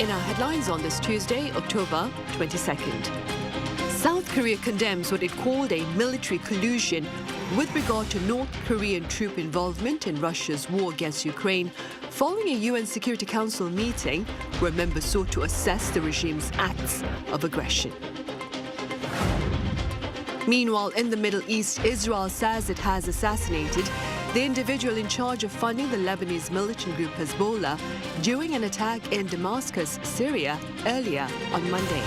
in our headlines on this Tuesday, October 22nd. South Korea condemns what it called a military collusion with regard to North Korean troop involvement in Russia's war against Ukraine following a UN Security Council meeting where members sought to assess the regime's acts of aggression. Meanwhile, in the Middle East, Israel says it has assassinated the individual in charge of funding the Lebanese militant group Hezbollah during an attack in Damascus, Syria, earlier on Monday.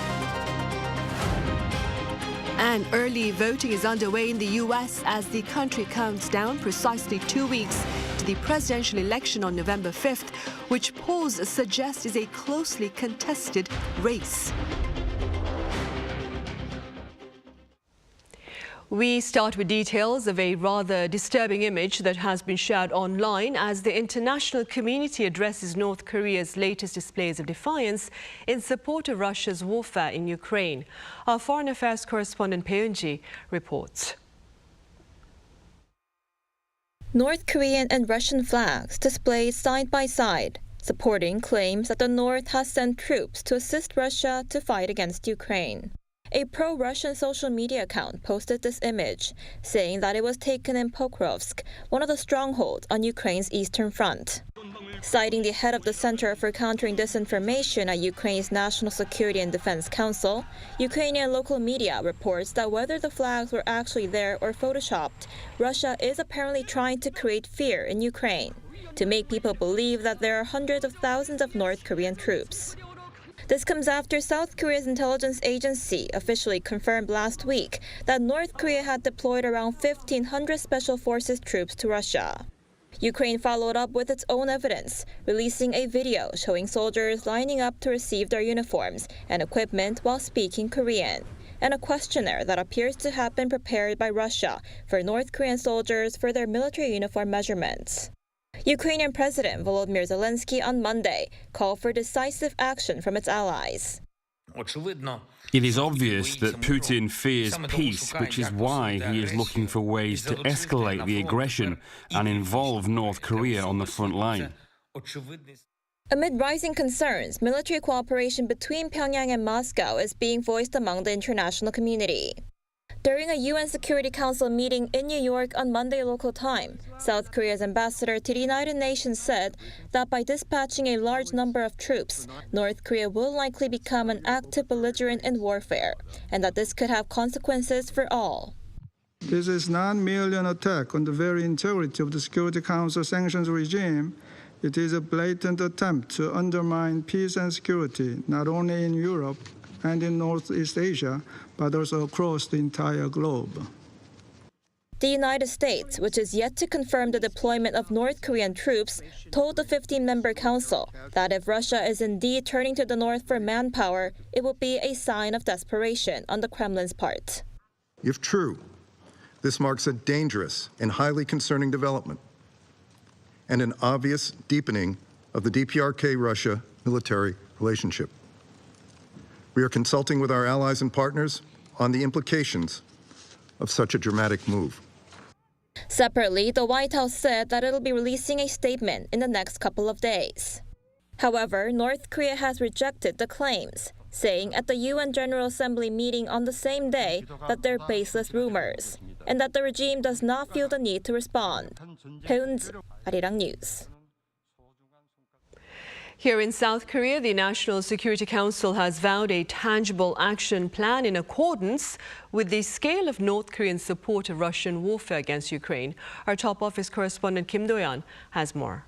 And early voting is underway in the U.S. as the country counts down precisely 2 weeks to the presidential election on November 5th, which polls suggest is a closely contested race. We start with details of a rather disturbing image that has been shared online as the international community addresses North Korea's latest displays of defiance in support of Russia's warfare in Ukraine. Our foreign affairs correspondent Bae Eun-ji reports. North Korean and Russian flags displayed side by side, supporting claims that the North has sent troops to assist Russia to fight against Ukraine. A pro-Russian social media account posted this image, saying that it was taken in Pokrovsk, one of the strongholds on Ukraine's eastern front. Citing the head of the Center for Countering Disinformation at Ukraine's National Security and Defense Council, Ukrainian local media reports that whether the flags were actually there or photoshopped, Russia is apparently trying to create fear in Ukraine, to make people believe that there are hundreds of thousands of North Korean troops. This comes after South Korea's intelligence agency officially confirmed last week that North Korea had deployed around 1,500 Special Forces troops to Russia. Ukraine followed up with its own evidence, releasing a video showing soldiers lining up to receive their uniforms and equipment while speaking Korean, and a questionnaire that appears to have been prepared by Russia for North Korean soldiers for their military uniform measurements. Ukrainian President Volodymyr Zelensky on Monday called for decisive action from its allies. It is obvious that Putin fears peace, which is why he is looking for ways to escalate the aggression and involve North Korea on the front line. Amid rising concerns, military cooperation between Pyongyang and Moscow is being voiced among the international community. During a UN Security Council meeting in New York on Monday local time, South Korea's ambassador to the United Nations said that by dispatching a large number of troops, North Korea will likely become an active belligerent in warfare, and that this could have consequences for all. This is not merely an attack on the very integrity of the Security Council sanctions regime. It is a blatant attempt to undermine peace and security, not only in Europe and in Northeast Asia, but also across the entire globe. The United States, which is yet to confirm the deployment of North Korean troops, told the 15-member council that if Russia is indeed turning to the North for manpower, it will be a sign of desperation on the Kremlin's part. If true, this marks a dangerous and highly concerning development and an obvious deepening of the DPRK-Russia military relationship. We are consulting with our allies and partners on the implications of such a dramatic move. Separately, the White House said that it'll be releasing a statement in the next couple of days. However, North Korea has rejected the claims, saying at the UN General Assembly meeting on the same day that they're baseless rumors, and that the regime does not feel the need to respond. Bae Eun-ji, Arirang News. Here in South Korea, the National Security Council has vowed a tangible action plan in accordance with the scale of North Korean support of Russian warfare against Ukraine. Our top office correspondent Kim Do-yeon has more.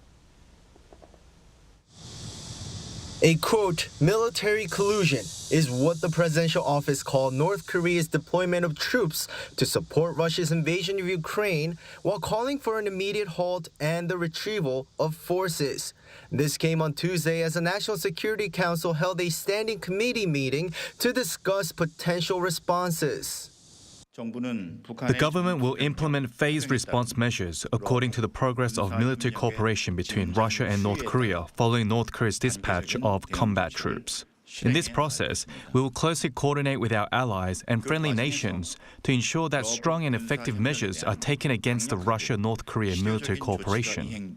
A quote, military collusion is what the presidential office called North Korea's deployment of troops to support Russia's invasion of Ukraine while calling for an immediate halt and the retrieval of forces. This came on Tuesday as the National Security Council held a standing committee meeting to discuss potential responses. The government will implement phased response measures according to the progress of military cooperation between Russia and North Korea following North Korea's dispatch of combat troops. In this process, we will closely coordinate with our allies and friendly nations to ensure that strong and effective measures are taken against the Russia-North Korea military cooperation.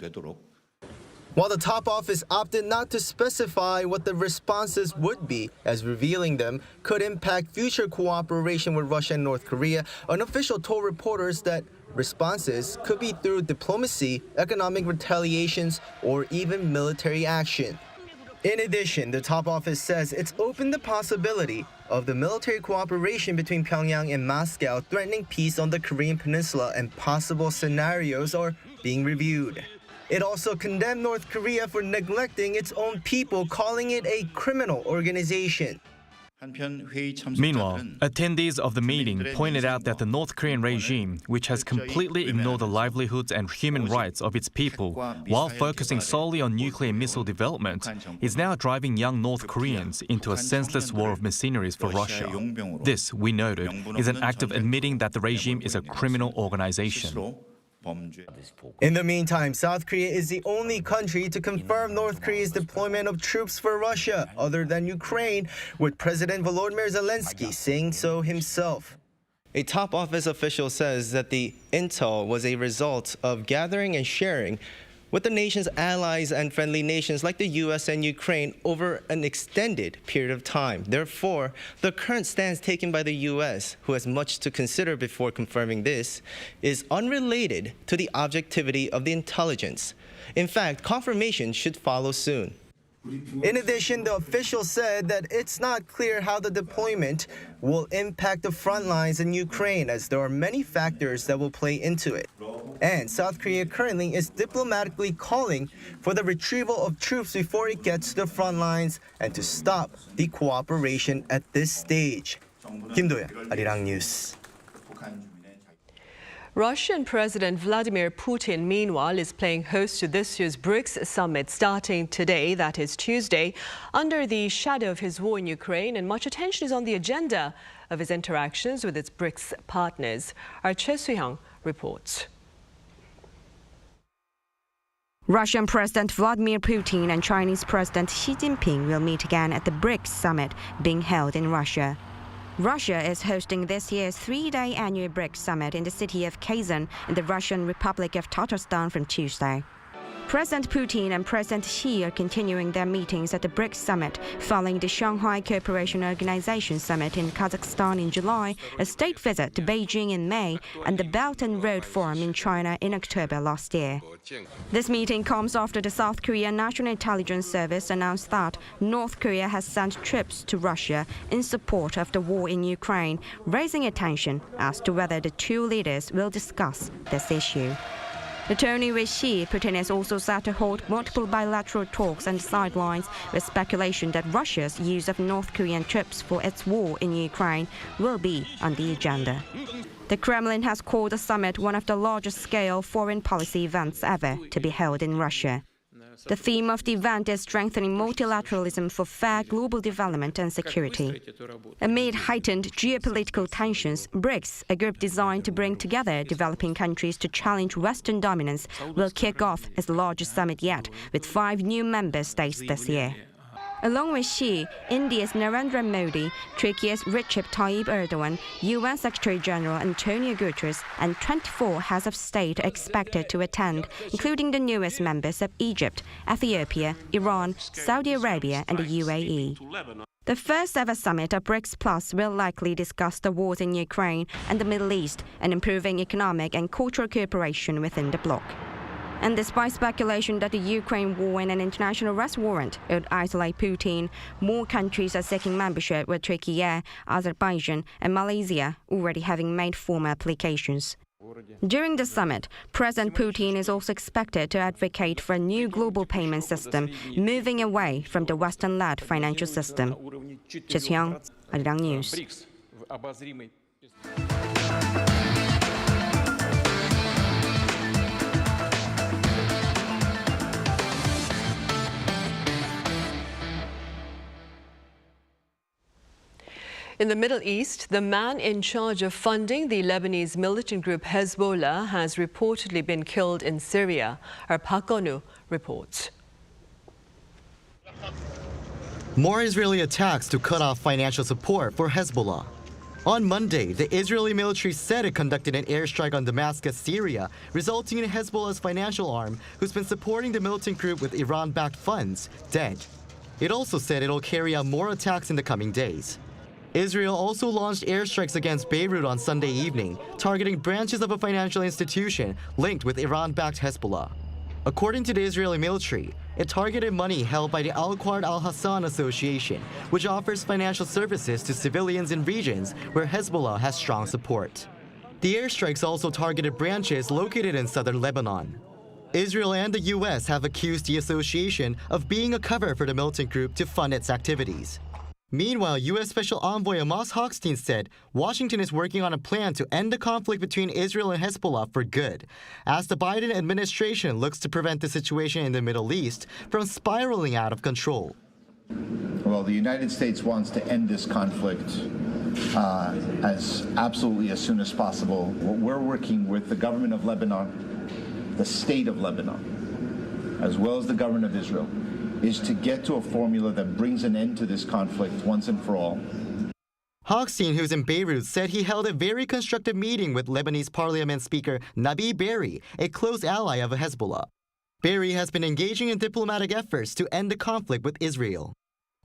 While the top office opted not to specify what the responses would be, as revealing them could impact future cooperation with Russia and North Korea, an official told reporters that responses could be through diplomacy, economic retaliations, or even military action. In addition, the top office says it's opened the possibility of the military cooperation between Pyongyang and Moscow threatening peace on the Korean Peninsula, and possible scenarios are being reviewed. It also condemned North Korea for neglecting its own people, calling it a criminal organization. Meanwhile, attendees of the meeting pointed out that the North Korean regime, which has completely ignored the livelihoods and human rights of its people while focusing solely on nuclear missile development, is now driving young North Koreans into a senseless war of mercenaries for Russia. This, we noted, is an act of admitting that the regime is a criminal organization. In the meantime, South Korea is the only country to confirm North Korea's deployment of troops for Russia, other than Ukraine, with President Volodymyr Zelensky saying so himself. A top office official says that the intel was a result of gathering and sharing with the nation's allies and friendly nations like the U.S. and Ukraine over an extended period of time. Therefore, the current stance taken by the U.S., who has much to consider before confirming this, is unrelated to the objectivity of the intelligence. In fact, confirmation should follow soon. In addition, the official said that it's not clear how the deployment will impact the front lines in Ukraine, as there are many factors that will play into it. And South Korea currently is diplomatically calling for the retrieval of troops before it gets to the front lines and to stop the cooperation at this stage. Kim Do-yeon, Arirang News. Russian President Vladimir Putin, meanwhile, is playing host to this year's BRICS summit starting today, that is Tuesday, under the shadow of his war in Ukraine, and much attention is on the agenda of his interactions with its BRICS partners. Our Choi Soo-hyung reports. Russian President Vladimir Putin and Chinese President Xi Jinping will meet again at the BRICS summit being held in Russia. Russia is hosting this year's three-day annual BRICS summit in the city of Kazan in the Russian Republic of Tatarstan from Tuesday. President Putin and President Xi are continuing their meetings at the BRICS summit following the Shanghai Cooperation Organization summit in Kazakhstan in July, a state visit to Beijing in May, and the Belt and Road Forum in China in October last year. This meeting comes after the South Korean National Intelligence Service announced that North Korea has sent troops to Russia in support of the war in Ukraine, raising attention as to whether the two leaders will discuss this issue. Returning with Xi, Putin is also set to hold multiple bilateral talks on the sidelines, with speculation that Russia's use of North Korean troops for its war in Ukraine will be on the agenda. The Kremlin has called the summit one of the largest-scale foreign policy events ever to be held in Russia. The theme of the event is strengthening multilateralism for fair global development and security. Amid heightened geopolitical tensions, BRICS, a group designed to bring together developing countries to challenge Western dominance, will kick off its largest summit yet, with 5 new member states this year. Along with Xi, India's Narendra Modi, Turkey's Recep Tayyip Erdogan, UN Secretary General Antonio Guterres, and 24 heads of state are expected to attend, including the newest members of Egypt, Ethiopia, Iran, Saudi Arabia, and the UAE. The first ever summit of BRICS Plus will likely discuss the wars in Ukraine and the Middle East and improving economic and cultural cooperation within the bloc. And despite speculation that the Ukraine war and an international arrest warrant would isolate Putin, more countries are seeking membership, with Turkey, Azerbaijan, and Malaysia already having made formal applications. During the summit, President Putin is also expected to advocate for a new global payment system, moving away from the Western-led financial system. Choi Soo-hyung, Arirang News. In the Middle East, the man in charge of funding the Lebanese militant group Hezbollah has reportedly been killed in Syria. Our Park Gonu reports. More Israeli attacks to cut off financial support for Hezbollah. On Monday, the Israeli military said it conducted an airstrike on Damascus, Syria, resulting in Hezbollah's financial arm, who's been supporting the militant group with Iran-backed funds, dead. It also said it'll carry out more attacks in the coming days. Israel also launched airstrikes against Beirut on Sunday evening, targeting branches of a financial institution linked with Iran-backed Hezbollah. According to the Israeli military, it targeted money held by the Al-Qard Al-Hassan Association, which offers financial services to civilians in regions where Hezbollah has strong support. The airstrikes also targeted branches located in southern Lebanon. Israel and the U.S. have accused the association of being a cover for the militant group to fund its activities. Meanwhile, U.S. Special Envoy Amos Hochstein said Washington is working on a plan to end the conflict between Israel and Hezbollah for good, as the Biden administration looks to prevent the situation in the Middle East from spiraling out of control. Well, the United States wants to end this conflict as soon as possible. We're working with the government of Lebanon, the state of Lebanon, as well as the government of Israel, is to get to a formula that brings an end to this conflict once and for all. Hochstein, who's in Beirut, said he held a very constructive meeting with Lebanese Parliament Speaker Nabi Berri, a close ally of Hezbollah. Berri has been engaging in diplomatic efforts to end the conflict with Israel.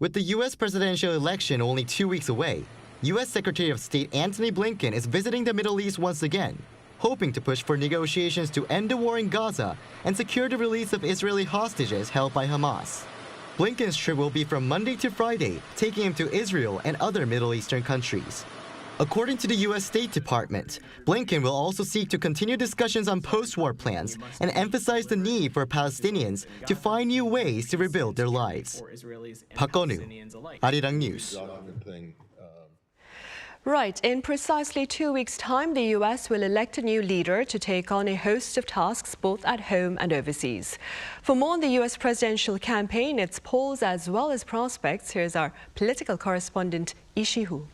With the U.S. presidential election only 2 weeks away, U.S. Secretary of State Antony Blinken is visiting the Middle East once again, hoping to push for negotiations to end the war in Gaza and secure the release of Israeli hostages held by Hamas. Blinken's trip will be from Monday to Friday, taking him to Israel and other Middle Eastern countries. According to the U.S. State Department, Blinken will also seek to continue discussions on post-war plans and emphasize the need for Palestinians to find new ways to rebuild their lives. Park Gonu, Arirang News. Right. In precisely 2 weeks' time, the U.S. will elect a new leader to take on a host of tasks both at home and overseas. For more on the U.S. presidential campaign, its polls as well as prospects, here's our political correspondent, Ishihu.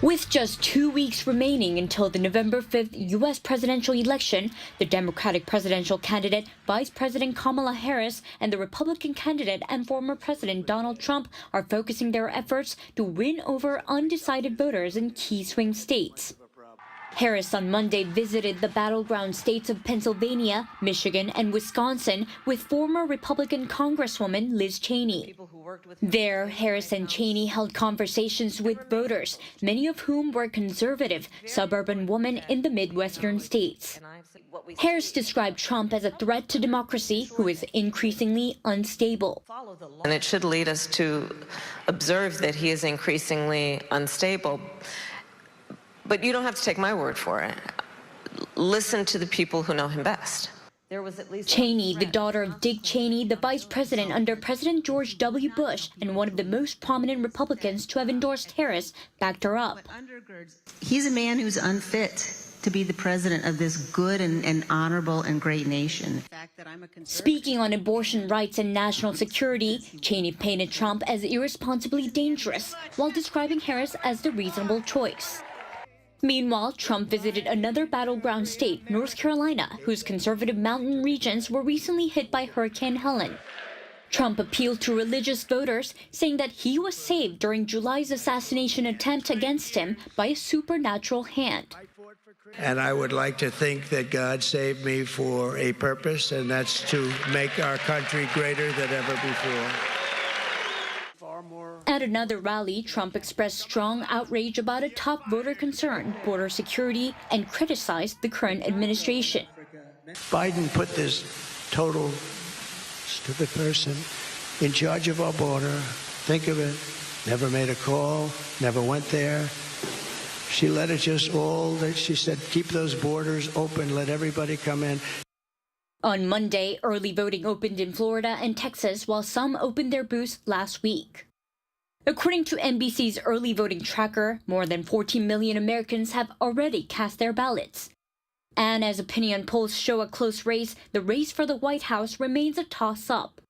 With just 2 weeks remaining until the November 5th U.S. presidential election, the Democratic presidential candidate, Vice President Kamala Harris, and the Republican candidate and former President Donald Trump are focusing their efforts to win over undecided voters in key swing states. Harris on Monday visited the battleground states of Pennsylvania, Michigan, and Wisconsin with former Republican Congresswoman Liz Cheney. There, Harris and Cheney held conversations with voters, many of whom were conservative, suburban women in the Midwestern states. Harris described Trump as a threat to democracy who is increasingly unstable. And it should lead us to observe that he is increasingly unstable. But you don't have to take my word for it. Listen to the people who know him best. Cheney, the daughter of Dick Cheney, the vice president under President George W. Bush, and one of the most prominent Republicans to have endorsed Harris, backed her up. He's a man who's unfit to be the president of this good and honorable and great nation. Speaking on abortion rights and national security, Cheney painted Trump as irresponsibly dangerous, while describing Harris as the reasonable choice. Meanwhile, Trump visited another battleground state, North Carolina, whose conservative mountain regions were recently hit by Hurricane Helen. Trump appealed to religious voters, saying that he was saved during July's assassination attempt against him by a supernatural hand. And I would like to think that God saved me for a purpose, and that's to make our country greater than ever before. At another rally, Trump expressed strong outrage about a top voter concern, border security, and criticized the current administration. Biden put this total stupid person in charge of our border. Think of it. Never made a call, never went there. She let it just she said, keep those borders open, let everybody come in. On Monday, early voting opened in Florida and Texas, while some opened their booths last week. According to NBC's early voting tracker, more than 14 million Americans have already cast their ballots. And as opinion polls show a close race, the race for the White House remains a toss-up.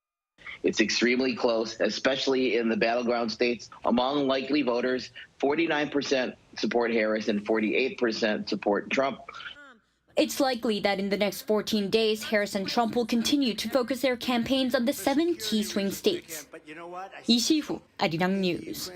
It's extremely close, especially in the battleground states. Among likely voters, 49% support Harris and 48% support Trump. It's likely that in the next 14 days, Harris and Trump will continue to focus their campaigns on the 7 key swing states. 이시후, Arirang News.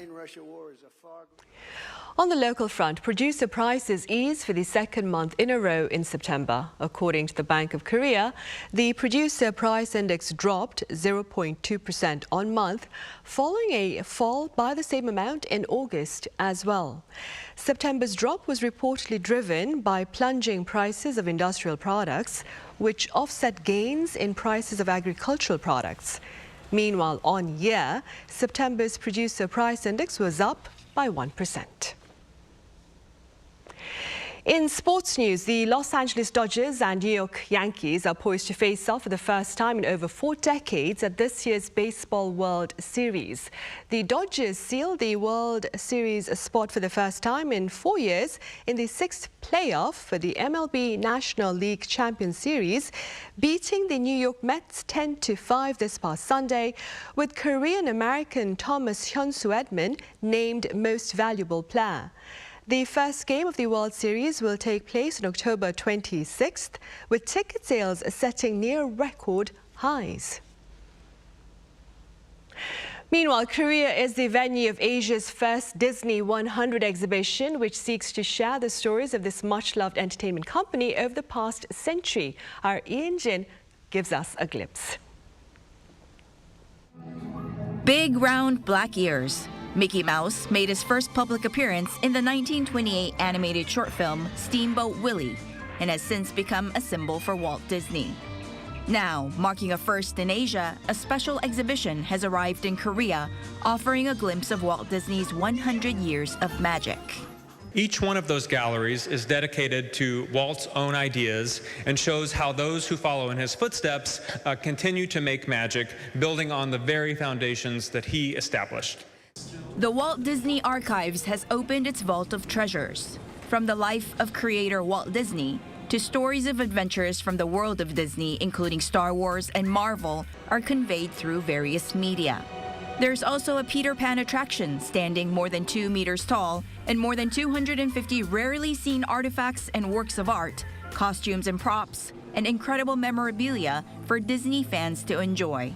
On the local front, producer prices eased for the second month in a row in September. According to the Bank of Korea, the producer price index dropped 0.2% on month, following a fall by the same amount in August as well. September's drop was reportedly driven by plunging prices of industrial products, which offset gains in prices of agricultural products. Meanwhile, on year, September's producer price index was up by 1%. In sports news, the Los Angeles Dodgers and New York Yankees are poised to face off for the first time in over 4 decades at this year's Baseball World Series. The Dodgers sealed the World Series spot for the first time in 4 years in the 6th playoff for the MLB National League Champions Series, beating the New York Mets 10-5 this past Sunday, with Korean-American Thomas Hyun-soo Edman named Most Valuable Player. The first game of the World Series will take place on October 26th, with ticket sales setting near record highs. Meanwhile, Korea is the venue of Asia's first Disney 100 exhibition, which seeks to share the stories of this much-loved entertainment company over the past century. Our Ian Jin gives us a glimpse. Big round black ears. Mickey Mouse made his first public appearance in the 1928 animated short film Steamboat Willie and has since become a symbol for Walt Disney. Now, marking a first in Asia, a special exhibition has arrived in Korea, offering a glimpse of Walt Disney's 100 years of magic. Each one of those galleries is dedicated to Walt's own ideas and shows how those who follow in his footsteps continue to make magic, building on the very foundations that he established. The Walt Disney Archives has opened its vault of treasures. From the life of creator Walt Disney to stories of adventures from the world of Disney, including Star Wars and Marvel, are conveyed through various media. There's also a Peter Pan attraction standing more than 2 meters tall and more than 250 rarely seen artifacts and works of art, costumes and props, and incredible memorabilia for Disney fans to enjoy.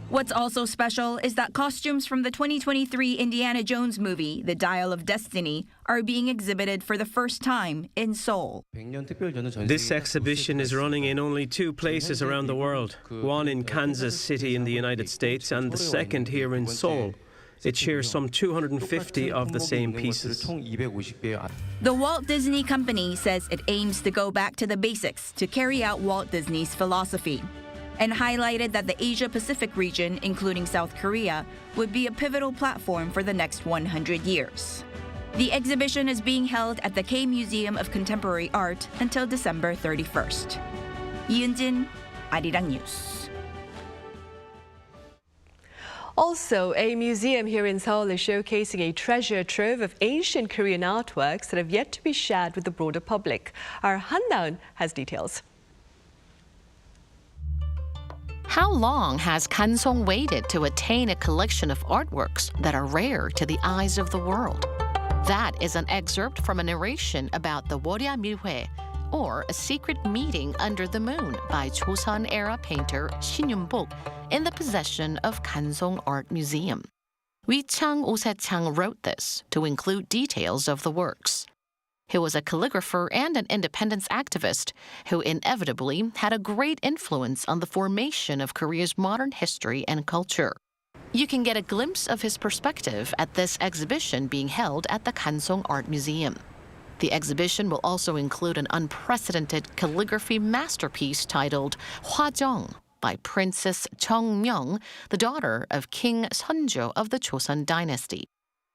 What's also special is that costumes from the 2023 Indiana Jones movie, The Dial of Destiny, are being exhibited for the first time in Seoul. This exhibition is running in only 2 places around the world, one in Kansas City in the United States and the second here in Seoul. It shares some 250 of the same pieces. The Walt Disney Company says it aims to go back to the basics to carry out Walt Disney's philosophy, and highlighted that the Asia-Pacific region, including South Korea, would be a pivotal platform for the next 100 years. The exhibition is being held at the K Museum of Contemporary Art until December 31st. Yoon-jin, Arirang News. Also, a museum here in Seoul is showcasing a treasure trove of ancient Korean artworks that have yet to be shared with the broader public. Our Han Naeun has details. How long has Kansong waited to attain a collection of artworks that are rare to the eyes of the world? That is an excerpt from a narration about the Worya Milhue, or a secret meeting under the moon by Joseon-era painter Shin Yun-bok, in the possession of Kansong Art Museum. O Se-chang wrote this to include details of the works. He was a calligrapher and an independence activist who inevitably had a great influence on the formation of Korea's modern history and culture. You can get a glimpse of his perspective at this exhibition being held at the Kansong Art Museum. The exhibition will also include an unprecedented calligraphy masterpiece titled Hwajong by Princess Cheongmyeong, the daughter of King Seonjo of the Joseon dynasty.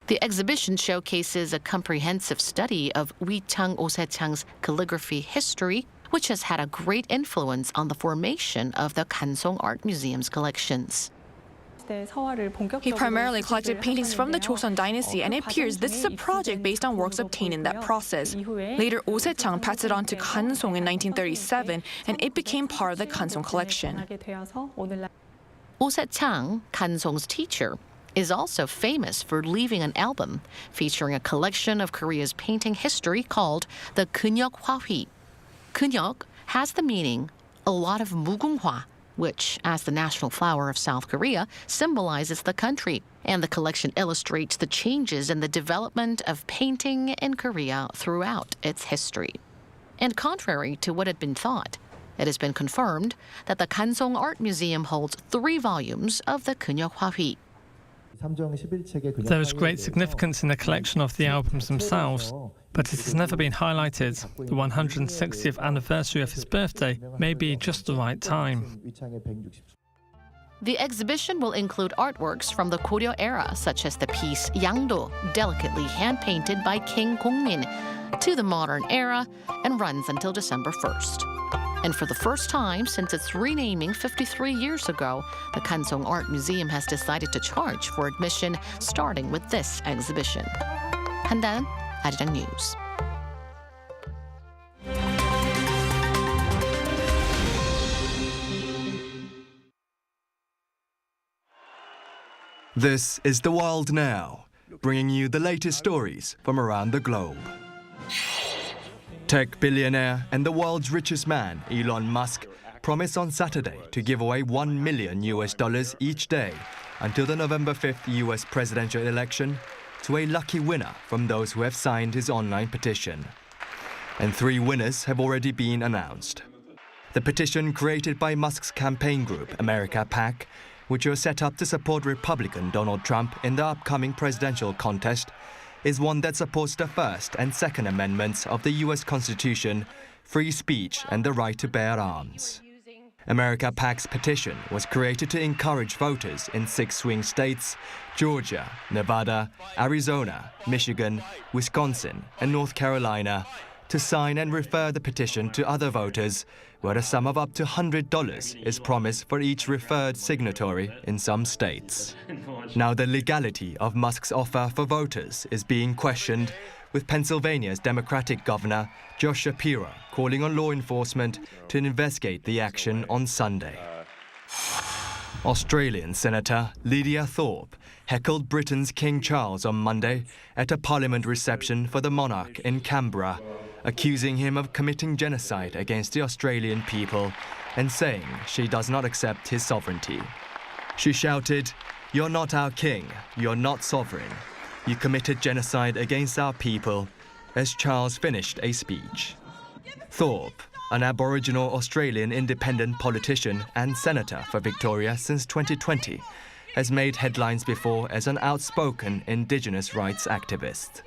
The exhibition showcases a comprehensive study of O Se-chang's calligraphy history, which has had a great influence on the formation of the Kansong Art Museum's collections. He primarily collected paintings from the Joseon dynasty, and it appears this is a project based on works obtained in that process. Later, O Se-chang passed it on to Kansong in 1937, and it became part of the Kansong collection. O Se-chang, Kansong's teacher, is also famous for leaving an album featuring a collection of Korea's painting history called the Keunyeok Hwahui. Kunyok has the meaning a lot of mugunghwa, which, as the national flower of South Korea, symbolizes the country. And the collection illustrates the changes in the development of painting in Korea throughout its history. And contrary to what had been thought, it has been confirmed that the Kansong Art Museum holds 3 volumes of the Kunyok Hwahui. There is great significance in the collection of the albums themselves, but it has never been highlighted. The 160th anniversary of his birthday may be just the right time. The exhibition will include artworks from the Goryeo era, such as the piece Yangdo, delicately hand-painted by King Gongmin, to the modern era, and runs until December 1st. And for the first time since its renaming 53 years ago, the Kansong Art Museum has decided to charge for admission, starting with this exhibition. Pandan, Arirang News. This is The World Now, bringing you the latest stories from around the globe. Tech billionaire and the world's richest man, Elon Musk, promised on Saturday to give away $1 million each day until the November 5th US presidential election to a lucky winner from those who have signed his online petition. And 3 winners have already been announced. The petition, created by Musk's campaign group, America PAC, which was set up to support Republican Donald Trump in the upcoming presidential contest, is one that supports the First and Second Amendments of the U.S. Constitution, free speech, and the right to bear arms. America PAC's petition was created to encourage voters in 6 swing states, Georgia, Nevada, Arizona, Michigan, Wisconsin, and North Carolina, to sign and refer the petition to other voters, where a sum of up to $100 is promised for each referred signatory in some states. Now the legality of Musk's offer for voters is being questioned, with Pennsylvania's Democratic Governor Josh Shapiro calling on law enforcement to investigate the action on Sunday. Australian Senator Lydia Thorpe heckled Britain's King Charles on Monday at a parliament reception for the monarch in Canberra, accusing him of committing genocide against the Australian people and saying she does not accept his sovereignty. She shouted, "You're not our king, you're not sovereign. You committed genocide against our people," as Charles finished a speech. Thorpe, an Aboriginal Australian independent politician and senator for Victoria since 2020, has made headlines before as an outspoken Indigenous rights activist.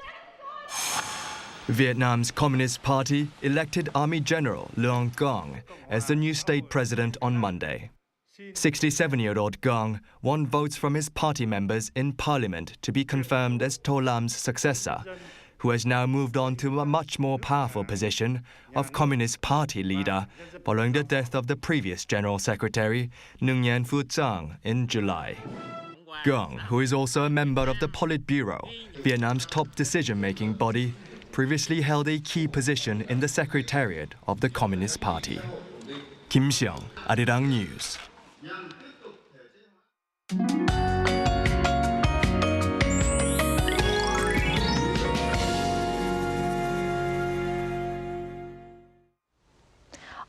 Vietnam's Communist Party elected Army General Luong Quang as the new state president on Monday. 67-year-old Quang won votes from his party members in parliament to be confirmed as To Lam's successor, who has now moved on to a much more powerful position of Communist Party leader following the death of the previous General Secretary, Nguyen Nhan Phu Trong, in July. Quang, who is also a member of the Politburo, Vietnam's top decision-making body, previously held a key position in the Secretariat of the Communist Party. Kim Seong, Arirang News.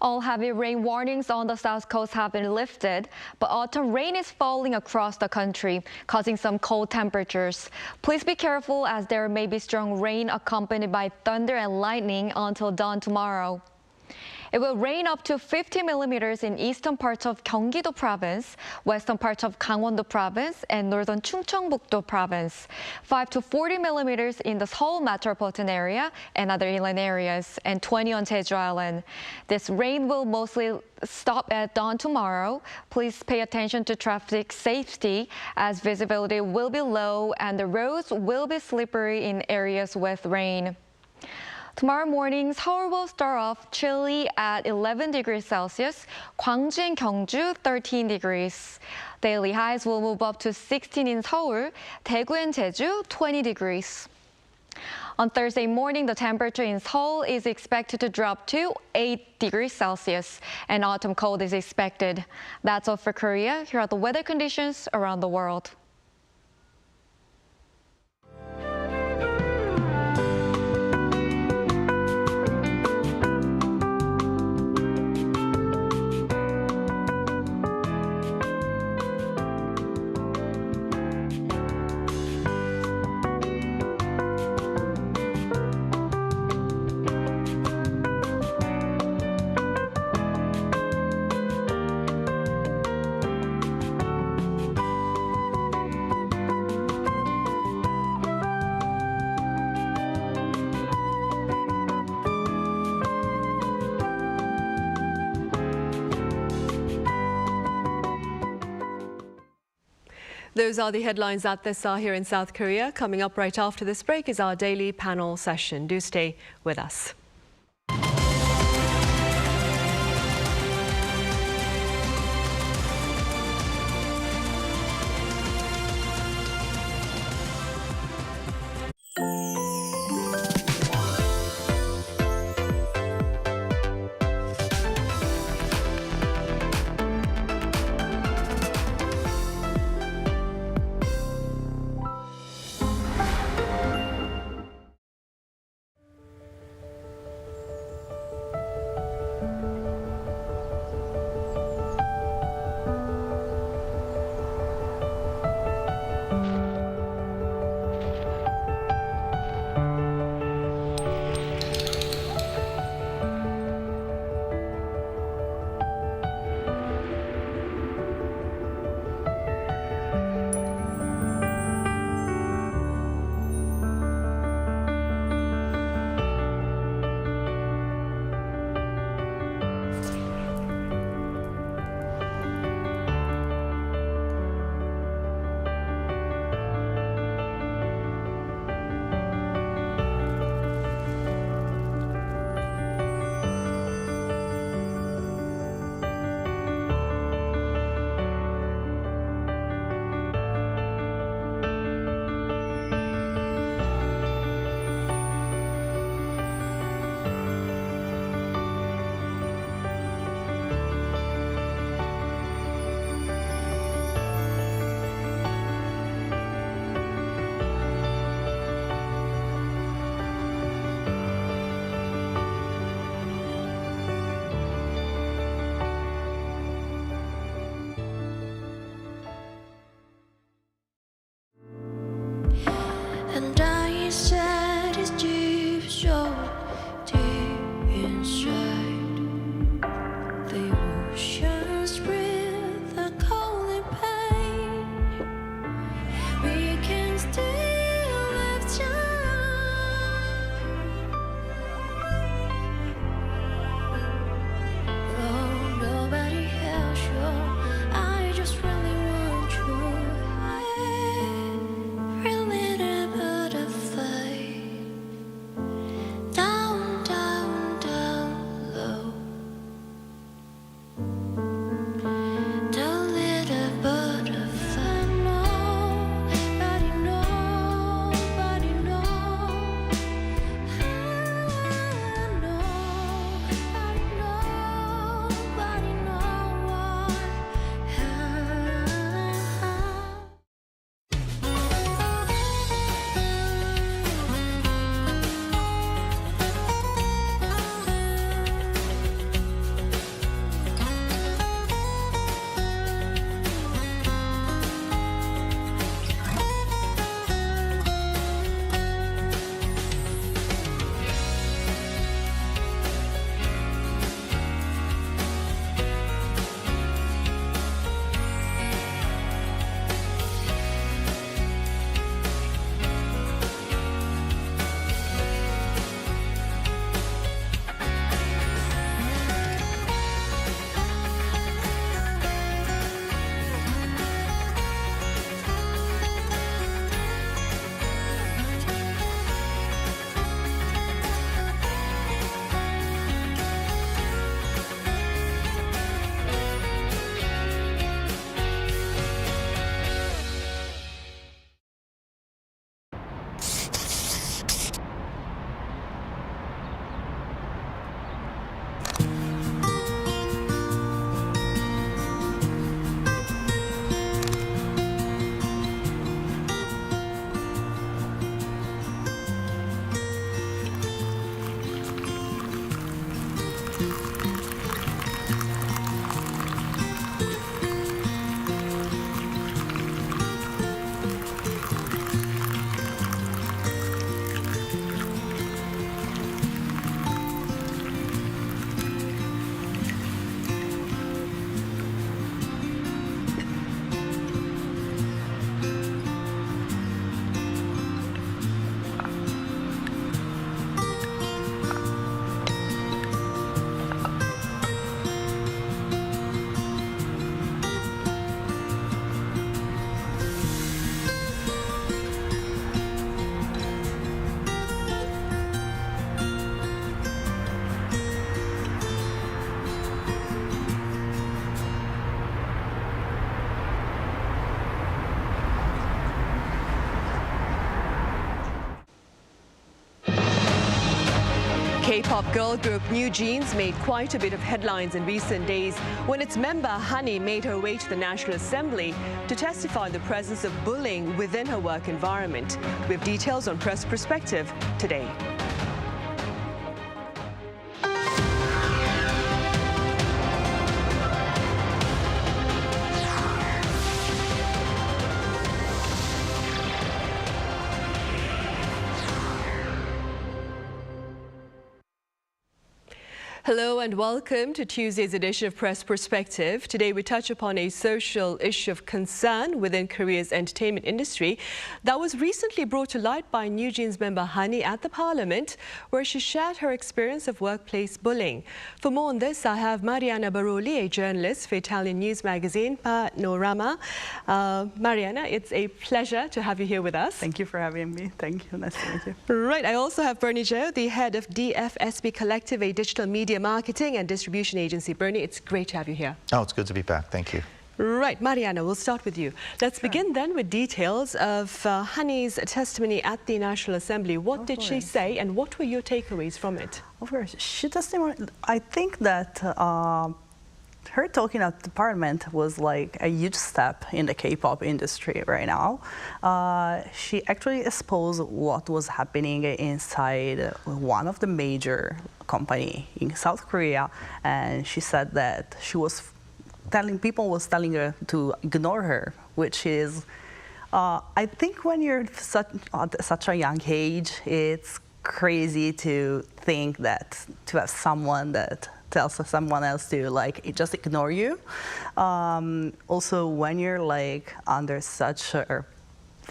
All heavy rain warnings on the south coast have been lifted, but autumn rain is falling across the country, causing some cold temperatures. Please be careful as there may be strong rain accompanied by thunder and lightning until dawn tomorrow. It will rain up to 50 millimeters in eastern parts of Gyeonggi-do Province, western parts of Gangwon-do Province, and northern Chungcheongbuk-do Province. 5 to 40 millimeters in the Seoul metropolitan area and other inland areas, and 20 on Jeju Island. This rain will mostly stop at dawn tomorrow. Please pay attention to traffic safety as visibility will be low and the roads will be slippery in areas with rain. Tomorrow morning, Seoul will start off chilly at 11 degrees Celsius, Gwangju and Gyeongju 13 degrees. Daily highs will move up to 16 in Seoul, Daegu and Jeju 20 degrees. On Thursday morning, the temperature in Seoul is expected to drop to 8 degrees Celsius, and autumn cold is expected. That's all for Korea. Here are the weather conditions around the world. Those are the headlines at this hour here in South Korea. Coming up right after this break is our daily panel session. Do stay with us. K-pop girl group New Jeans made quite a bit of headlines in recent days when its member Honey made her way to the National Assembly to testify on the presence of bullying within her work environment. We have details on Press Perspective today. Hello and welcome to Tuesday's edition of Press Perspective. Today we touch upon a social issue of concern within Korea's entertainment industry that was recently brought to light by New Jeans member Honey at the Parliament, where she shared her experience of workplace bullying. For more on this, I have Mariana Baroli, a journalist for Italian news magazine Panorama. Mariana, it's a pleasure to have you here with us. Thank you for having me. Thank you. Nice to meet you. Right. I also have Bernie Zhou, the head of DFSB Collective, a digital media marketing and distribution agency. Bernie, it's great to have you here. Oh, it's good to be back. Thank you. Right, Mariana, we'll start with you. Let's begin then with details of Honey's testimony at the National Assembly. What did she say and what were your takeaways from it? Of course, she testified. I think that her talking at the Parliament was like a huge step in the K-pop industry right now. She actually exposed what was happening inside one of the major company in South Korea, and she said that she was telling her to ignore her, which is, I think when you're at such a young age, it's crazy to think that to have someone that tells someone else to just ignore you. Also, when you're under such a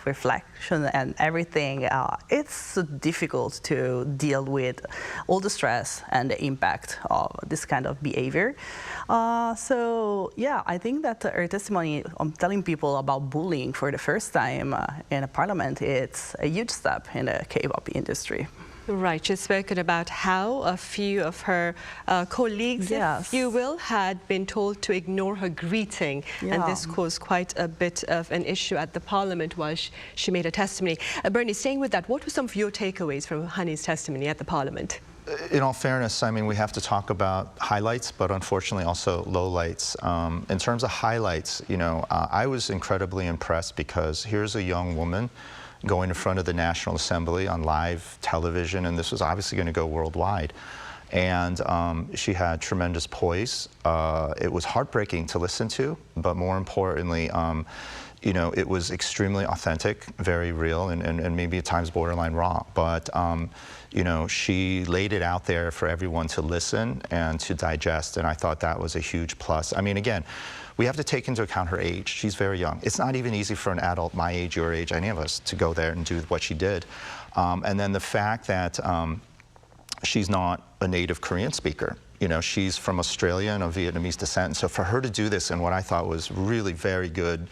reflection and everything, it's so difficult to deal with all the stress and the impact of this kind of behavior. So yeah, I think that her testimony on telling people about bullying for the first time in a parliament, it's a huge step in the K-pop industry. Right, she's spoken about how a few of her colleagues, if you will, had been told to ignore her greeting. And this caused quite a bit of an issue at the Parliament while she made a testimony. Bernie, staying with that, what were some of your takeaways from Honey's testimony at the Parliament? In all fairness, I mean, we have to talk about highlights, but unfortunately also lowlights. In terms of highlights, you know, I was incredibly impressed because here's a young woman going in front of the National Assembly on live television, and this was obviously going to go worldwide. And she had tremendous poise. It was heartbreaking to listen to, but more importantly, you know, it was extremely authentic, very real, and maybe at times borderline raw. But, you know, she laid it out there for everyone to listen and to digest, and I thought that was a huge plus. I mean, again, we have to take into account her age. She's very young. It's not even easy for an adult my age, your age, any of us, to go there and do what she did. And then the fact that she's not a native Korean speaker. You know, she's from Australia and of Vietnamese descent. And so for her to do this in what I thought was really very good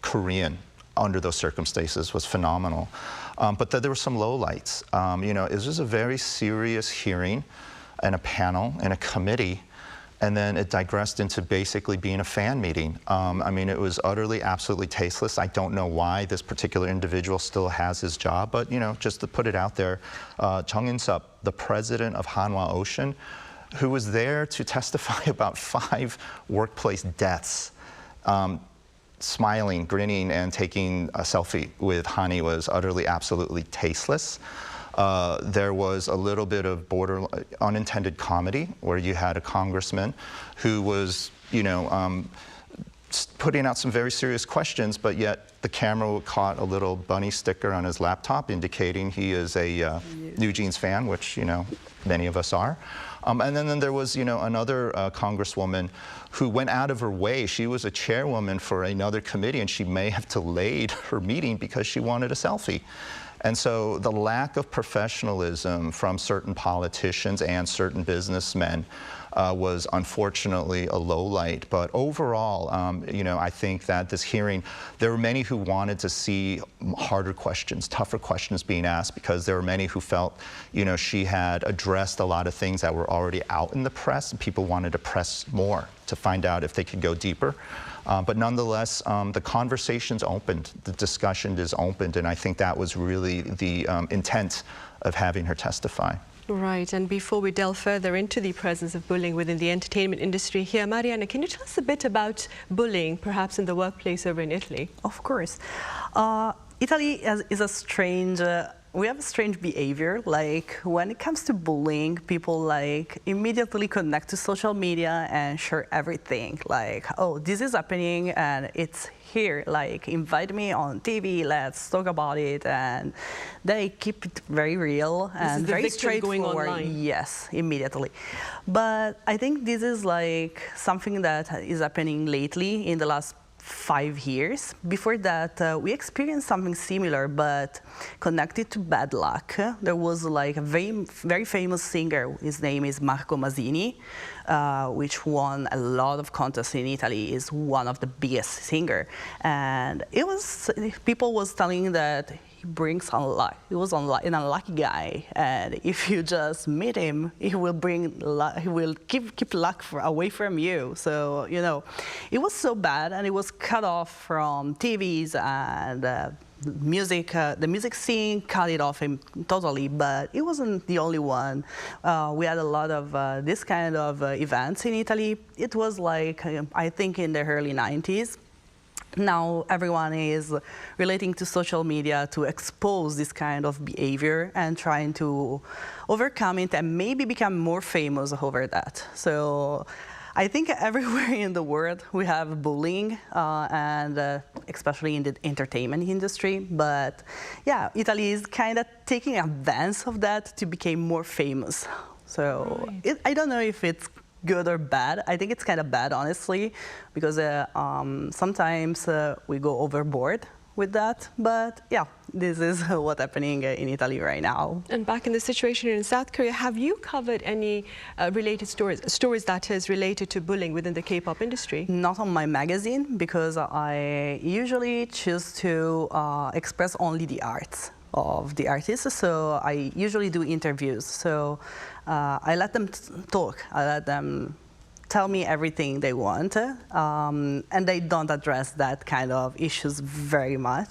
Korean under those circumstances was phenomenal. But there were some lowlights. You know, it was just a very serious hearing and a panel and a committee. And then it digressed into basically being a fan meeting. I mean, it was utterly, absolutely tasteless. I don't know why this particular individual still has his job, but, you know, just to put it out there, Chung In-sup, the president of Hanwha Ocean, who was there to testify about 5 workplace deaths, smiling, grinning, and taking a selfie with Hani was utterly, absolutely tasteless. There was a little bit of unintended comedy where you had a congressman who was, you know, putting out some very serious questions, but yet the camera caught a little bunny sticker on his laptop indicating he is a New Jeans fan, which, you know, many of us are. And then there was, you know, another congresswoman who went out of her way. She was a chairwoman for another committee, and she may have delayed her meeting because she wanted a selfie. And so the lack of professionalism from certain politicians and certain businessmen was unfortunately a low light. But overall, you know, I think that this hearing, there were many who wanted to see harder questions, tougher questions being asked, because there were many who felt, you know, she had addressed a lot of things that were already out in the press, and people wanted to press more to find out if they could go deeper. But nonetheless, the conversation's opened, the discussion is opened, and I think that was really the intent of having her testify. Right, and before we delve further into the presence of bullying within the entertainment industry here, Mariana, can you tell us a bit about bullying, perhaps in the workplace over in Italy? Of course. Italy is a strange, we have a strange behavior. Like when it comes to bullying, people like immediately connect to social media and share everything. Like, oh, this is happening and it's here, like invite me on TV, let's talk about it. And they keep it very real and very straightforward. Going online. Yes, immediately. But I think this is like something that is happening lately in the last 5 years. Before that, we experienced something similar, but connected to bad luck. There was like a very famous singer. His name is Marco Masini, which won a lot of contests in Italy. Is one of the biggest singer, and it was people was telling that he brings unluck. He was an unlucky guy, and if you just meet him, he will bring luck. He will keep luck away from you. So you know, it was so bad, and it was cut off from TVs and the music scene cut it off him totally. But it wasn't the only one. We had a lot of this kind of events in Italy. It was like I think in the early 90s. Now everyone is relating to social media to expose this kind of behavior and trying to overcome it and maybe become more famous over that. So I think everywhere in the world we have bullying, and especially in the entertainment industry. But yeah, Italy is kind of taking advantage of that to become more famous. So I don't know if it's good or bad. I think it's kind of bad, honestly, because sometimes we go overboard with that. But yeah, this is what's happening in Italy right now. And back in the situation in South Korea, have you covered any related stories that is related to bullying within the K-pop industry? Not on my magazine, because I usually choose to express only the arts of the artists. So I usually do interviews. So I let them talk. I let them tell me everything they want, and they don't address that kind of issues very much.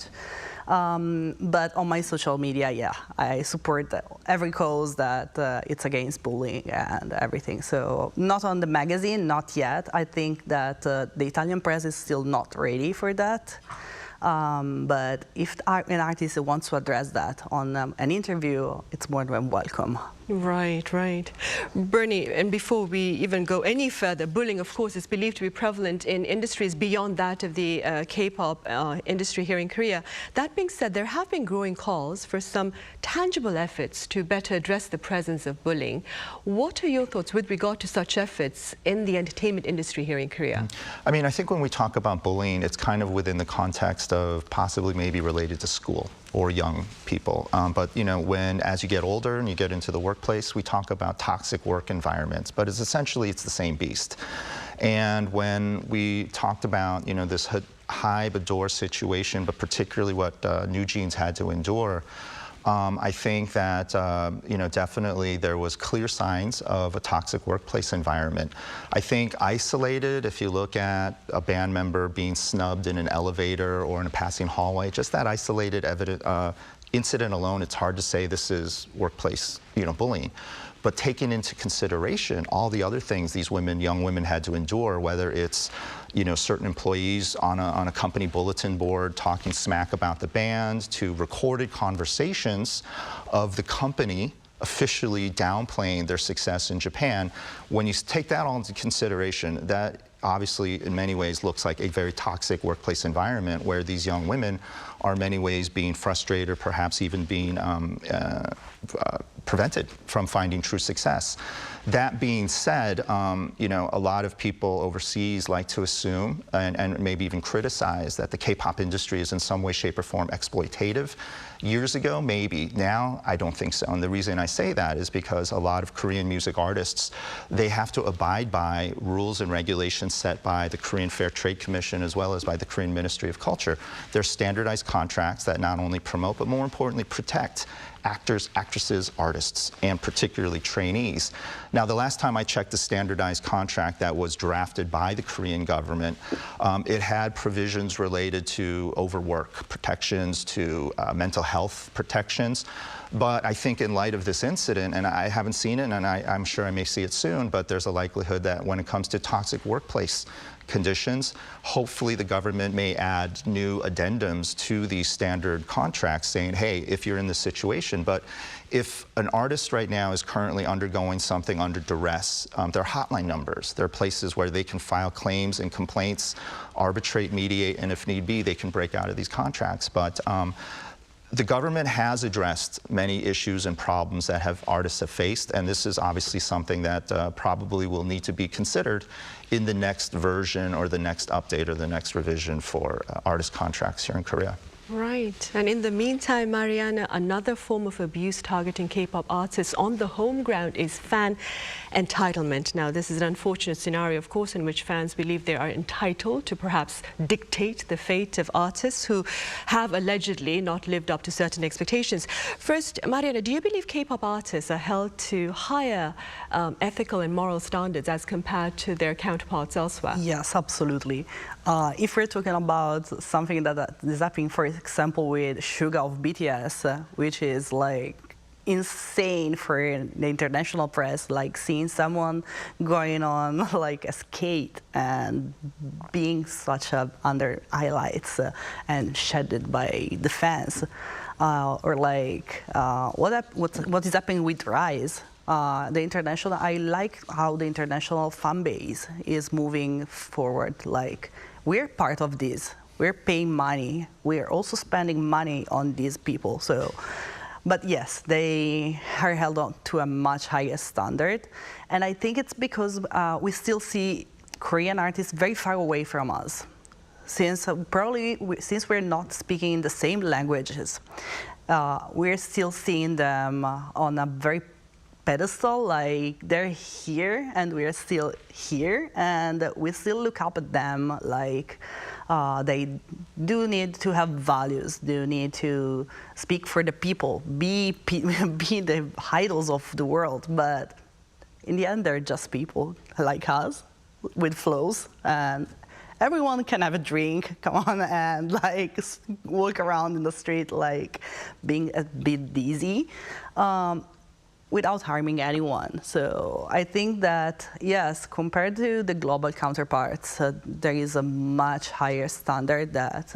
But on my social media, yeah, I support every cause that it's against bullying and everything. So not on the magazine, not yet. I think that the Italian press is still not ready for that. But if an artist wants to address that on an interview, it's more than welcome. Right, right. Bernie, and before we even go any further, bullying, of course, is believed to be prevalent in industries beyond that of the K-pop industry here in Korea. That being said, there have been growing calls for some tangible efforts to better address the presence of bullying. What are your thoughts with regard to such efforts in the entertainment industry here in Korea? I mean, I think when we talk about bullying, it's kind of within the context of possibly maybe related to school or young people. But you know, as you get older and you get into the workplace, we talk about toxic work environments, but it's the same beast. And when we talked about, you know, this high Bador situation, but particularly what New Jeans had to endure, I think that, you know, definitely there was clear signs of a toxic workplace environment. I think isolated, if you look at a band member being snubbed in an elevator or in a passing hallway, just that isolated incident alone, it's hard to say this is workplace, you know, bullying. But taking into consideration all the other things these young women had to endure, whether it's, you know, certain employees on a company bulletin board talking smack about the band, to recorded conversations of the company officially downplaying their success in Japan. When you take that all into consideration, that obviously in many ways looks like a very toxic workplace environment where these young women are in many ways being frustrated, or perhaps even being prevented from finding true success. That being said, you know, a lot of people overseas like to assume and maybe even criticize that the K-pop industry is in some way, shape, or form exploitative. Years ago, maybe. Now, I don't think so. And the reason I say that is because a lot of Korean music artists, they have to abide by rules and regulations set by the Korean Fair Trade Commission as well as by the Korean Ministry of Culture. They're standardized contracts that not only promote, but more importantly, protect actors, actresses, artists, and particularly trainees. Now, the last time I checked the standardized contract that was drafted by the Korean government, it had provisions related to overwork protections, to mental health protections. But I think in light of this incident, and I haven't seen it, and I'm sure I may see it soon, but there's a likelihood that when it comes to toxic workplace conditions, hopefully the government may add new addendums to these standard contracts saying, hey, if you're in this situation. But if an artist right now is currently undergoing something under duress, there are hotline numbers. There are places where they can file claims and complaints, arbitrate, mediate, and if need be, they can break out of these contracts. But the government has addressed many issues and problems that artists have faced, and this is obviously something that probably will need to be considered in the next version or the next update or the next revision for artist contracts here in Korea. Right. And in the meantime, Mariana, another form of abuse targeting K-pop artists on the home ground is fan entitlement. Now, this is an unfortunate scenario, of course, in which fans believe they are entitled to perhaps dictate the fate of artists who have allegedly not lived up to certain expectations. First, Mariana, do you believe K-pop artists are held to higher ethical and moral standards as compared to their counterparts elsewhere? Yes, absolutely. If we're talking about something that is happening, for example, with Suga of BTS, which is like insane for the international press, like seeing someone going on like a skate and being such under highlights and shedded by the fans, or like what is happening with Rise. I like how the international fan base is moving forward. Like, we're part of this. We're paying money. We're also spending money on these people. So, but yes, they are held on to a much higher standard. And I think it's because we still see Korean artists very far away from us. Since since we're not speaking the same languages, we're still seeing them on a very pedestal, like they're here and we're still here, and we still look up at them like they do need to have values, do need to speak for the people, be the idols of the world, but in the end they're just people like us with flows, and everyone can have a drink, come on, and like walk around in the street like being a bit dizzy. Without harming anyone. So I think that, yes, compared to the global counterparts, there is a much higher standard that,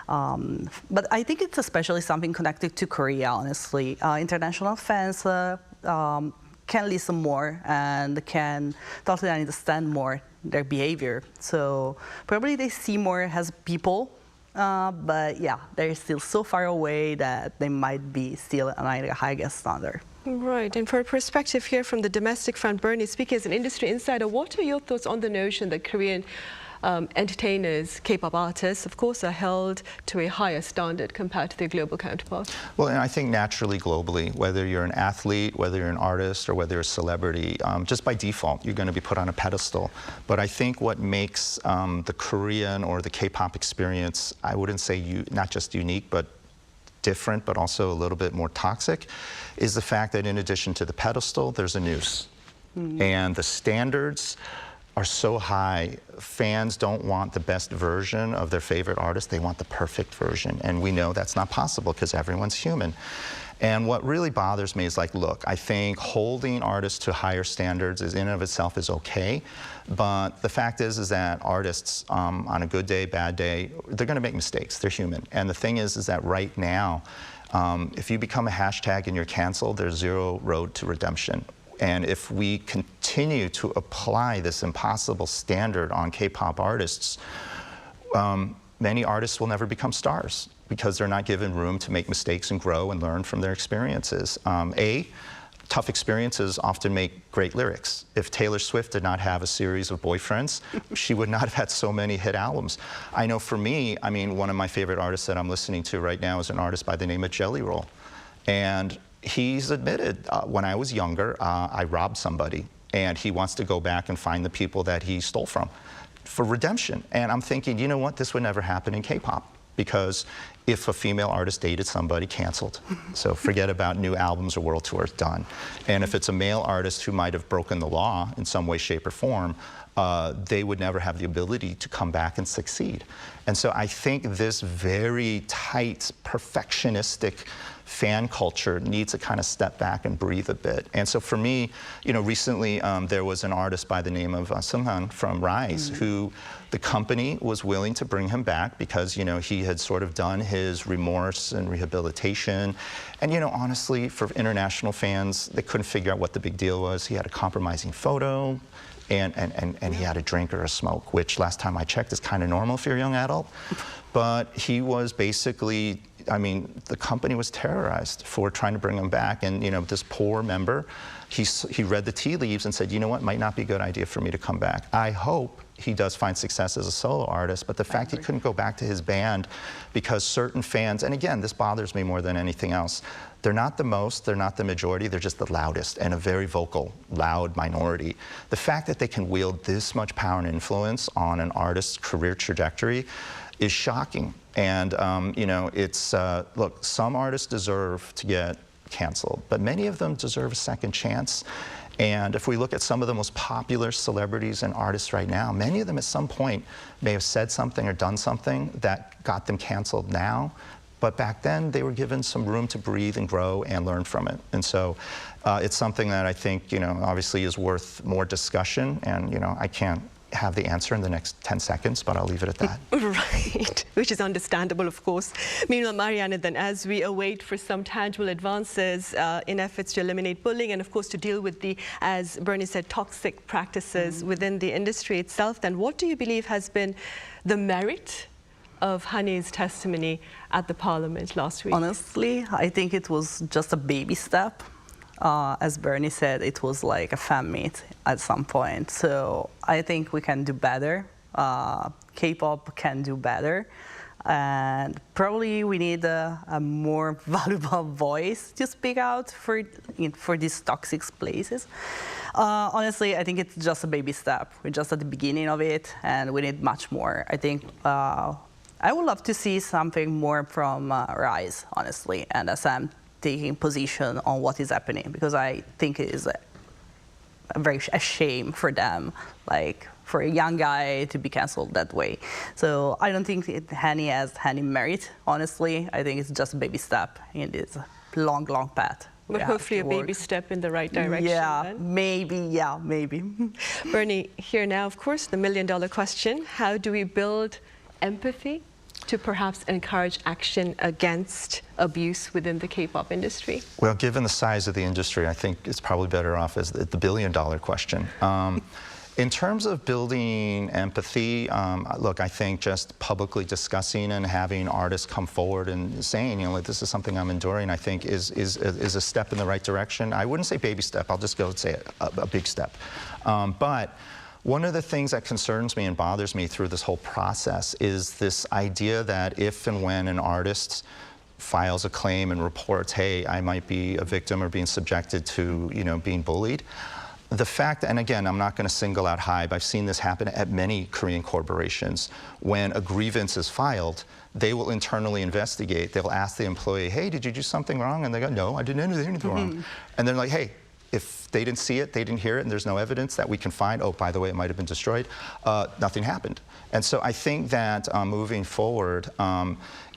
but I think it's especially something connected to Korea, honestly. International fans can listen more and can totally understand more their behavior. So probably they see more as people, but yeah, they're still so far away that they might be still on a higher standard. Right, and for a perspective here from the domestic front, Bernie, speaking as an industry insider, what are your thoughts on the notion that Korean entertainers, K-pop artists, of course, are held to a higher standard compared to their global counterparts? Well, and I think naturally, globally, whether you're an athlete, whether you're an artist, or whether you're a celebrity, just by default, you're going to be put on a pedestal. But I think what makes the Korean or the K-pop experience, I wouldn't say not just unique, but different, but also a little bit more toxic, is the fact that in addition to the pedestal, there's a noose. And the standards are so high, fans don't want the best version of their favorite artist, they want the perfect version. And we know that's not possible because everyone's human. And what really bothers me is like, look, I think holding artists to higher standards in and of itself is okay, but the fact is that artists, on a good day, bad day, they're gonna make mistakes, they're human. And the thing is that right now, if you become a hashtag and you're canceled, there's zero road to redemption. And if we continue to apply this impossible standard on K-pop artists, many artists will never become stars because they're not given room to make mistakes and grow and learn from their experiences. tough experiences often make great lyrics. If Taylor Swift did not have a series of boyfriends, she would not have had so many hit albums. I know for me, I mean, one of my favorite artists that I'm listening to right now is an artist by the name of Jelly Roll. And he's admitted, when I was younger, I robbed somebody, and he wants to go back and find the people that he stole from for redemption. And I'm thinking, you know what, this would never happen in K-pop, because if a female artist dated somebody, canceled. So forget about new albums or world tours, done. And if it's a male artist who might have broken the law in some way, shape, or form, they would never have the ability to come back and succeed. And so I think this very tight, perfectionistic fan culture needs to kind of step back and breathe a bit. And so for me, you know, recently there was an artist by the name of Seung-han from Rise, who the company was willing to bring him back because, you know, he had sort of done his remorse and rehabilitation. And, you know, honestly, for international fans, they couldn't figure out what the big deal was. He had a compromising photo, and he had a drink or a smoke, which last time I checked is kind of normal if you're a young adult. But he was basically, I mean, the company was terrorized for trying to bring him back. And, you know, this poor member, he read the tea leaves and said, you know what, might not be a good idea for me to come back. I hope he does find success as a solo artist, but the fact he couldn't go back to his band because certain fans, and again, this bothers me more than anything else, they're not the most, they're not the majority, they're just the loudest and a very vocal, loud minority. The fact that they can wield this much power and influence on an artist's career trajectory is shocking. And, you know, it's, look, some artists deserve to get canceled, but many of them deserve a second chance. And if we look at some of the most popular celebrities and artists right now, many of them at some point may have said something or done something that got them canceled now. But back then, they were given some room to breathe and grow and learn from it. And so it's something that I think, you know, obviously is worth more discussion. And, you know, I can't have the answer in the next 10 seconds, but I'll leave it at that. Right, which is understandable, of course. Meanwhile, Marianne, then, as we await for some tangible advances in efforts to eliminate bullying and, of course, to deal with the, as Bernie said, toxic practices within the industry itself, then what do you believe has been the merit of Honey's testimony at the Parliament last week? Honestly, I think it was just a baby step. As Bernie said, it was like a fan meet at some point. So I think we can do better. K-pop can do better. And probably we need a more valuable voice to speak out for these toxic places. Honestly, I think it's just a baby step. We're just at the beginning of it, and we need much more. I think I would love to see something more from Rise, honestly, and SM taking position on what is happening, because I think it is a shame for them, like for a young guy to be cancelled that way. So I don't think Honey has any merit, honestly. I think it's just a baby step in this long, long path. But hopefully a baby step in the right direction. Yeah, then. maybe. Bernie, here now, of course, the million-dollar question. How do we build empathy to perhaps encourage action against abuse within the K-pop industry? Well, given the size of the industry, I think it's probably better off as the billion-dollar question. In terms of building empathy, look, I think just publicly discussing and having artists come forward and saying, you know, like, this is something I'm enduring, I think is a step in the right direction. I wouldn't say baby step, I'll just go and say a big step. But one of the things that concerns me and bothers me through this whole process is this idea that if and when an artist files a claim and reports, hey, I might be a victim or being subjected to, you know, being bullied, the fact, and again, I'm not going to single out HYBE, I've seen this happen at many Korean corporations. When a grievance is filed, they will internally investigate. They'll ask the employee, hey, did you do something wrong? And they go, no, I didn't do anything wrong. And they're like, hey, if they didn't see it, they didn't hear it, and there's no evidence that we can find, oh, by the way, it might have been destroyed, nothing happened. And so I think that moving forward,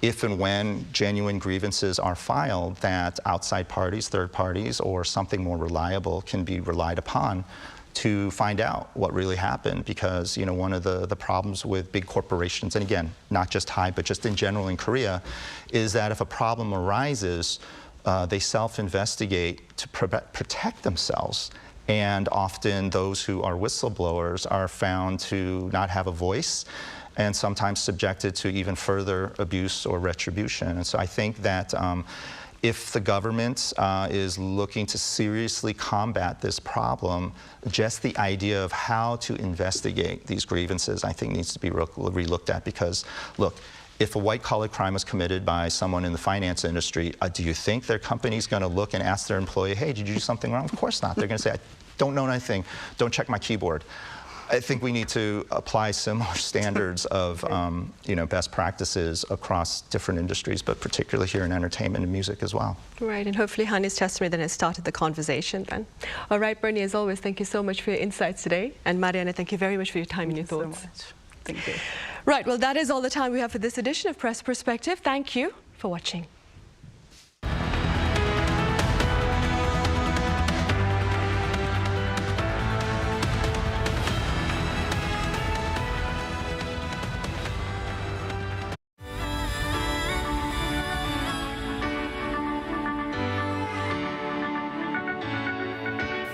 if and when genuine grievances are filed, that outside parties, third parties, or something more reliable can be relied upon to find out what really happened. Because, you know, one of the problems with big corporations, and again, not just HYBE, but just in general in Korea, is that if a problem arises, they self-investigate to protect themselves. And often those who are whistleblowers are found to not have a voice and sometimes subjected to even further abuse or retribution. And so I think that if the government is looking to seriously combat this problem, just the idea of how to investigate these grievances, I think, needs to be re-looked at. Because, look, if a white-collar crime was committed by someone in the finance industry, do you think their company's going to look and ask their employee, hey, did you do something wrong? Of course not. They're going to say, I don't know anything. Don't check my keyboard. I think we need to apply similar standards of best practices across different industries, but particularly here in entertainment and music as well. Right, and hopefully Hani's testimony then has started the conversation then. All right, Bernie, as always, thank you so much for your insights today. And Mariana, thank you very much for your time and your thoughts. So much. Thank you. Right, well, that is all the time we have for this edition of Press Perspective. Thank you for watching.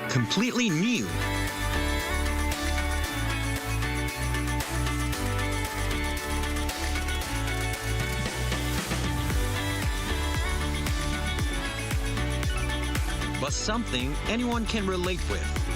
Completely new. But something anyone can relate with.